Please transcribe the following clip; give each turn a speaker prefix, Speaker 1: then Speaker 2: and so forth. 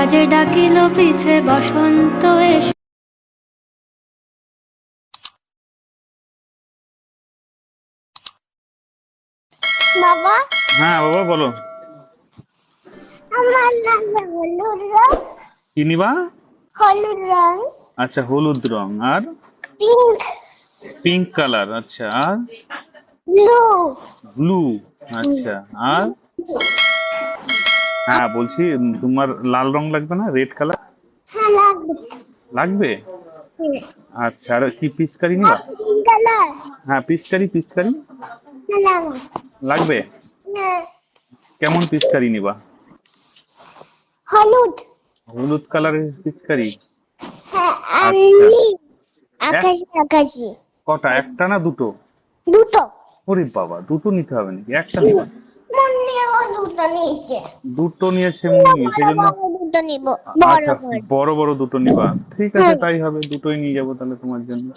Speaker 1: কাজে ডাকিল পিছে বসন্ত এসে।
Speaker 2: বাবা,
Speaker 3: হ্যাঁ বাবা বলো,
Speaker 2: আমার লাগবে হলুদ রং।
Speaker 3: কি নিবা?
Speaker 2: হলুদ রং,
Speaker 3: আচ্ছা হলুদ রং, আর
Speaker 2: পিঙ্ক,
Speaker 3: পিঙ্ক কালার, আচ্ছা, আর
Speaker 2: ব্লু।
Speaker 3: ব্লু, আচ্ছা, আর হ্যাঁ বলছি তোমার লাল রং লাগবে না, রেড কালার
Speaker 2: হ্যাঁ লাগবে।
Speaker 3: লাগবে? আচ্ছা, আর কি পিচকারি নিবা?
Speaker 2: Pink colour.
Speaker 3: হ্যাঁ পিচকারি, পিচকারি
Speaker 2: হ্যাঁ লাগবে।
Speaker 3: লাগবে।
Speaker 2: হ্যাঁ,
Speaker 3: কেমন পিচকারি নিবা?
Speaker 2: হলুদ।
Speaker 3: হলুদ কালারের পিচকারি।
Speaker 2: হ্যাঁ, আর
Speaker 3: আচ্ছা,
Speaker 2: নীল।
Speaker 3: এক
Speaker 2: আকাশি আকাশি।
Speaker 3: কটা, একটা না দুটো?
Speaker 2: দুটো।
Speaker 3: ওরে বাবা, দুটো নিতে হবে নাকি, একটা নিবা?
Speaker 2: মুন্নিও দুটো নিচে।
Speaker 3: দুটো নিয়েছে মুন্নি,
Speaker 2: বড়
Speaker 3: সেই জন্য।
Speaker 2: বড় দুটো নিব। বড়
Speaker 3: আচ্ছা,
Speaker 2: বড়।
Speaker 3: বড় বড় দুটো নিবা, ঠিক আছে
Speaker 2: হ্যাঁ।
Speaker 3: তাই হবে, দুটোই নিয়ে যাবো তাহলে তোমার জন্য।